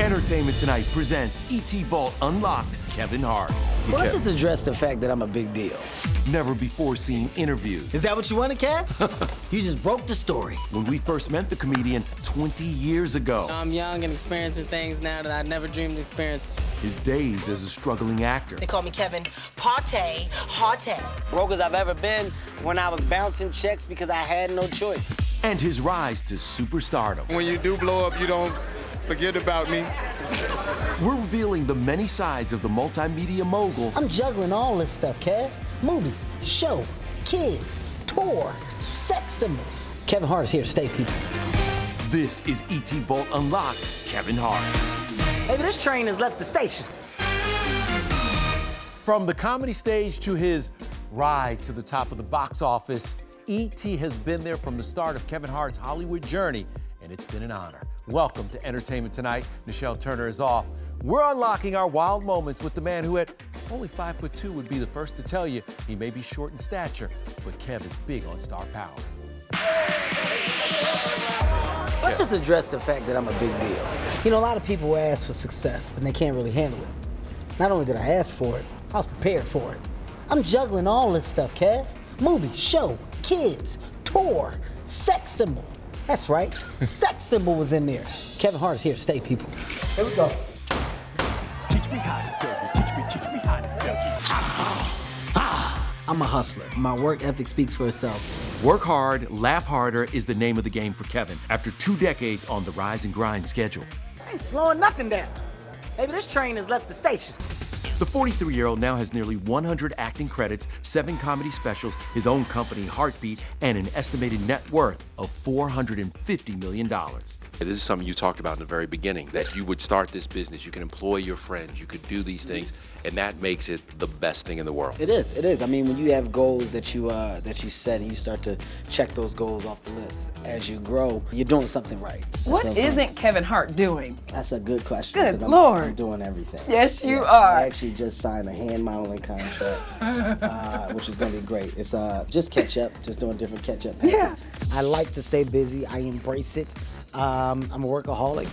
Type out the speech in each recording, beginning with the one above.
Entertainment Tonight presents E.T. Vault Unlocked, Kevin Hart. Well, let's just address the fact that I'm a big deal. Never before seen interviews. Is that what you wanted, Kev? You just broke the story. When we first met the comedian 20 years ago. I'm young and experiencing things now that I never dreamed of experiencing. His days as a struggling actor. They call me Kevin Partay Harte. Broke as I've ever been when I was bouncing checks because I had no choice. And his rise to superstardom. When you do blow up, you don't forget about me. We're revealing the many sides of the multimedia mogul. I'm juggling all this stuff, Kev. Movies, show, kids, tour, sex symbol. Kevin Hart is here to stay, people. This is E.T. Vault Unlocked, Kevin Hart. Maybe this train has left the station. From the comedy stage to his ride to the top of the box office, E.T. has been there from the start of Kevin Hart's Hollywood journey, and it's been an honor. Welcome to Entertainment Tonight. Nichelle Turner is off. We're unlocking our wild moments with the man who at only 5'2" would be the first to tell you he may be short in stature, but Kev is big on star power. Let's just address the fact that I'm a big deal. You know, a lot of people ask for success, but they can't really handle it. Not only did I ask for it, I was prepared for it. I'm juggling all this stuff, Kev. Movies, show, kids, tour, sex symbol. That's right, sex symbol was in there. Kevin Hart is here to stay, people. Here we go. Teach me how to Dougie. Teach me how to Dougie. I'm a hustler. My work ethic speaks for itself. Work hard, laugh harder is the name of the game for Kevin after 2 decades on the rise and grind schedule. I ain't slowing nothing down. Maybe this train has left the station. The 43-year-old now has nearly 100 acting credits, 7 comedy specials, his own company, Heartbeat, and an estimated net worth of $450 million. This is something you talked about in the very beginning, that you would start this business, you can employ your friends, you could do these things, and that makes it the best thing in the world. It is. I mean, when you have goals that you set and you start to check those goals off the list, as you grow, you're doing something right. What isn't Kevin Hart doing? That's a good question. Good 'cause Lord. I'm doing everything. Yes, you are. I actually just signed a hand modeling contract, which is going to be great. It's just catch up, just doing different catch up packets. Yeah. I like to stay busy. I embrace it. I'm a workaholic.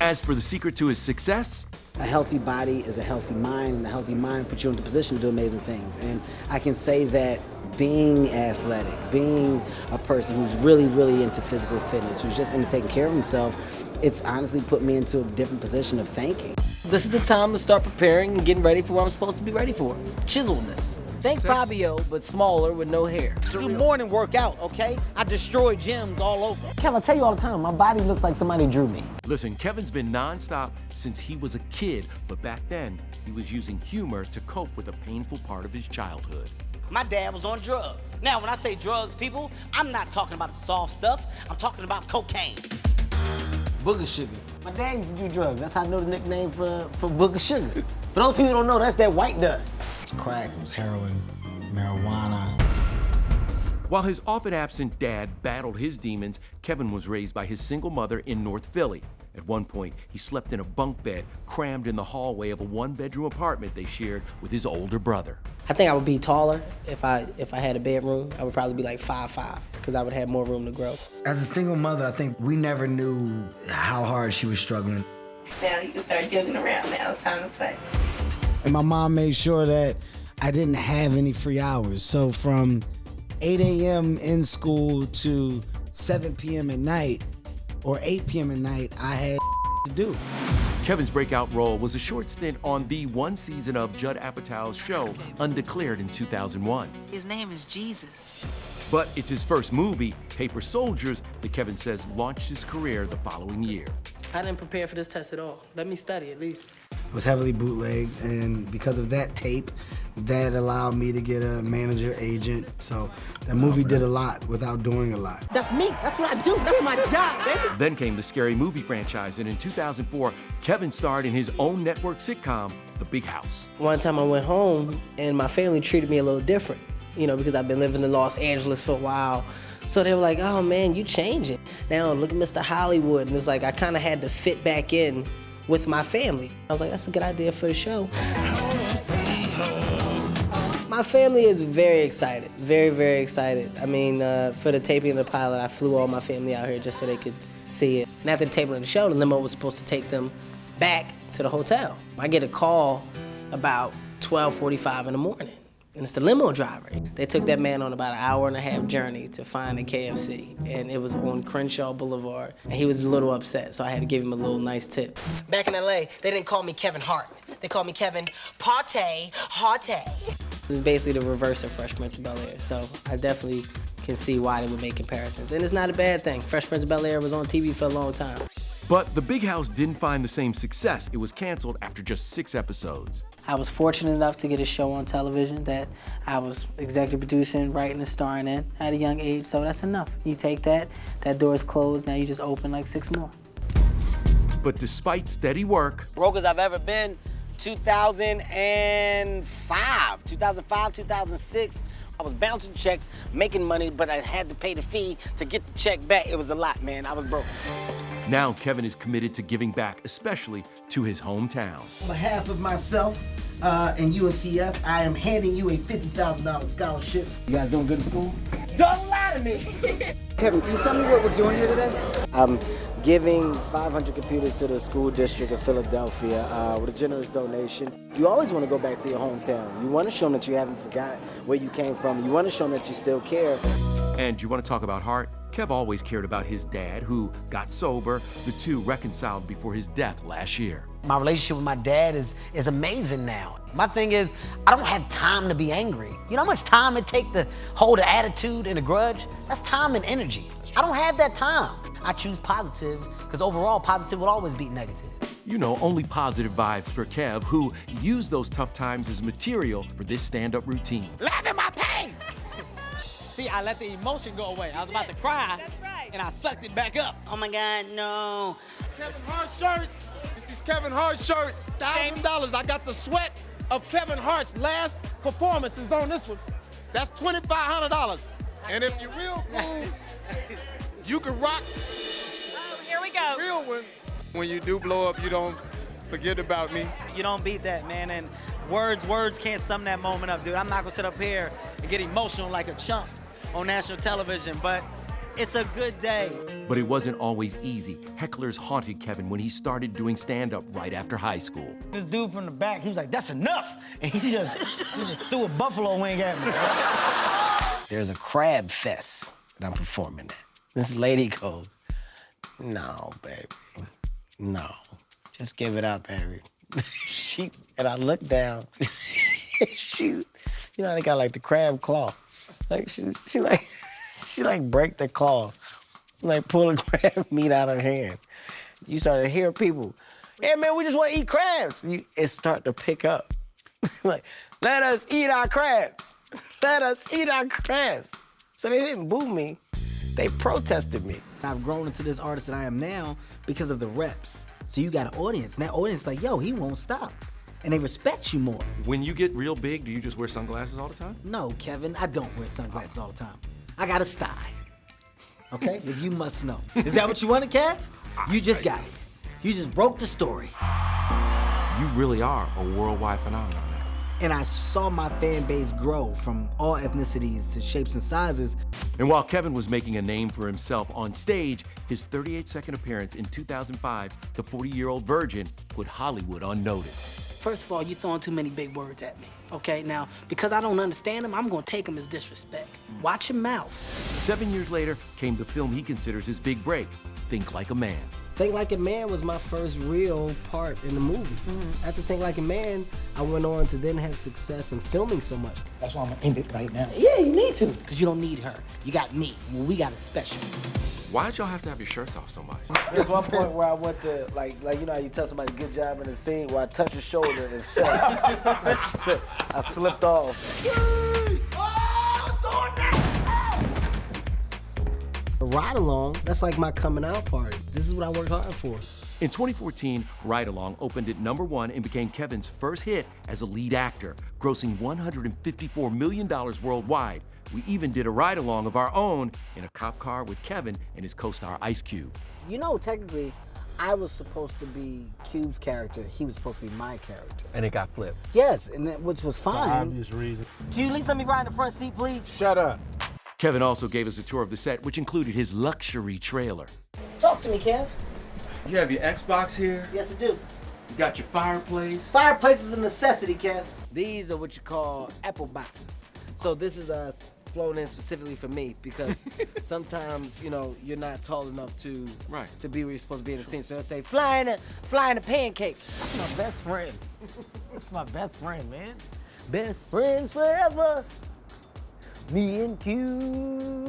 As for the secret to his success, a healthy body is a healthy mind, and a healthy mind puts you in the position to do amazing things. And I can say that being athletic, being a person who's really, really into physical fitness, who's just into taking care of himself, it's honestly put me into a different position of thinking. This is the time to start preparing and getting ready for what I'm supposed to be ready for. Chiselness. Think Fabio, but smaller with no hair. Do morning workout, okay? I destroy gyms all over. Kevin, I tell you all the time, my body looks like somebody drew me. listen, Kevin's been nonstop since he was a kid, but back then, he was using humor to cope with a painful part of his childhood. My dad was on drugs. Now, when I say drugs, people, I'm not talking about the soft stuff. I'm talking about cocaine. Booger sugar. My dad used to do drugs. That's how I know the nickname for booger sugar. But those people don't know, that's that white dust. It's crack, it was heroin, marijuana. While his often absent dad battled his demons, Kevin was raised by his single mother in North Philly. At one point, he slept in a bunk bed crammed in the hallway of a one-bedroom apartment they shared with his older brother. I think I would be taller if I had a bedroom. I would probably be like 5'5", because I would have more room to grow. As a single mother, I think we never knew how hard she was struggling. Now you can start joking around now, it's time to play. And my mom made sure that I didn't have any free hours. So from 8 a.m. in school to 7 p.m. at night, or 8 p.m. at night, I had to do. Kevin's breakout role was a short stint on the one season of Judd Apatow's show, Undeclared, in 2001. His name is Jesus. But it's his first movie, Paper Soldiers, that Kevin says launched his career the following year. I didn't prepare for this test at all. Let me study at least. It was heavily bootlegged, and because of that tape, that allowed me to get a manager, agent. So that movie did a lot without doing a lot. That's me. That's what I do. That's my job, baby. Then came the Scary Movie franchise, and in 2004, Kevin starred in his own network sitcom, The Big House. One time I went home, and my family treated me a little different, you know, because I've been living in Los Angeles for a while. So they were like, oh man, you changing. Now look at Mr. Hollywood. And it's like, I kind of had to fit back in with my family. I was like, that's a good idea for the show. My family is very excited, very, very excited. I mean, for the taping of the pilot, I flew all my family out here just so they could see it. And after the taping of the show, the limo was supposed to take them back to the hotel. I get a call about 12:45 in the morning, and it's the limo driver. They took that man on about an hour-and-a-half journey to find a KFC, and it was on Crenshaw Boulevard, and he was a little upset, so I had to give him a little nice tip. Back in LA, they didn't call me Kevin Hart. They called me Kevin Partay. This is basically the reverse of Fresh Prince of Bel-Air, so I definitely can see why they would make comparisons. And it's not a bad thing. Fresh Prince of Bel-Air was on TV for a long time. But the Big House didn't find the same success. It was canceled after just 6 episodes. I was fortunate enough to get a show on television that I was executive producing, writing, and starring in at a young age, so that's enough. You take that door is closed, now you just open like 6 more. But despite steady work, Broke as I've ever been, 2005, 2006. I was bouncing checks, making money, but I had to pay the fee to get the check back. It was a lot, man. I was broke. now Kevin is committed to giving back, especially to his hometown. On behalf of myself and UNCF, I am handing you a $50,000 scholarship. You guys doing good at school? Don't lie to me. Kevin, can you tell me what we're doing here today? I'm giving 500 computers to the school district of Philadelphia with a generous donation. You always want to go back to your hometown. You want to show them that you haven't forgotten where you came from. You want to show them that you still care. And you want to talk about Hart? Kev always cared about his dad, who got sober. The two reconciled before his death last year. My relationship with my dad is amazing now. My thing is, I don't have time to be angry. You know how much time it takes to hold an attitude and a grudge? That's time and energy. I don't have that time. I choose positive, because overall, positive will always beat negative. You know, only positive vibes for Kev, who used those tough times as material for this stand-up routine. Laugh at my pain! See, I let the emotion go away. I was about to cry. That's right. And I sucked it back up. Oh my God, no. Kevin Hart shirts. Get these Kevin Hart shirts. $1,000. I got the sweat of Kevin Hart's last performances on this one. That's $2,500. And if you're real cool, you can rock. Oh, here we go. Real one. When you do blow up, you don't forget about me. You don't beat that, man. And words can't sum that moment up, dude. I'm not gonna sit up here and get emotional like a chump on national television, but it's a good day. But it wasn't always easy. Hecklers haunted Kevin when he started doing stand-up right after high school. This dude from the back, he was like, "That's enough," and he just threw a buffalo wing at me. There's a crab fest that I'm performing at. This lady goes, "No, baby, no, just give it up, baby." And I look down. You know how they got like the crab claw. Like she break the claw, like pull the crab meat out of her hand. You start to hear people, "Hey man, we just want to eat crabs." It start to pick up. Like, "Let us eat our crabs. Let us eat our crabs." So they didn't boo me, they protested me. I've grown into this artist that I am now because of the reps. So you got an audience, and that audience is like, "Yo, he won't stop." And they respect you more. When you get real big, do you just wear sunglasses all the time? No, Kevin, I don't wear sunglasses all the time. I got a style. Okay? If you must know. Is that what you wanted, Kev? You just got it. You just broke the story. You really are a worldwide phenomenon now. And I saw my fan base grow from all ethnicities to shapes and sizes. And while Kevin was making a name for himself on stage, his 38-second appearance in 2005's The 40-Year-Old Virgin put Hollywood on notice. First of all, you throwing too many big words at me, okay? Now, because I don't understand them, I'm gonna take them as disrespect. Watch your mouth. 7 years later came the film he considers his big break, Think Like a Man. Think Like a Man was my first real part in the movie. After Think Like a Man, I went on to then have success in filming so much. That's why I'm gonna end it right now. Yeah, you need to, because you don't need her. You got me. Well, we got a special. Why'd y'all have to have your shirts off so much? There's one point where I went to, like you know how you tell somebody good job in the scene, where I touched his shoulder and fell. I slipped off. A ride along, that's like my coming out party. This is what I worked hard for. In 2014, Ride Along opened at #1 and became Kevin's first hit as a lead actor, grossing $154 million worldwide. We even did a ride-along of our own in a cop car with Kevin and his co-star Ice Cube. You know, technically, I was supposed to be Cube's character. He was supposed to be my character. And it got flipped. Yes, and which was fine. For obvious reasons. Can you at least let me ride in the front seat, please? Shut up. Kevin also gave us a tour of the set, which included his luxury trailer. Talk to me, Kev. You have your Xbox here? Yes, I do. You got your fireplace. Fireplace is a necessity, Kev. These are what you call apple boxes. So this is flown in specifically for me because sometimes, you know, you're not tall enough to be where you're supposed to be in the scene. So they'll say, flying a pancake. That's my best friend. That's my best friend, man. Best friends forever. Me and Q.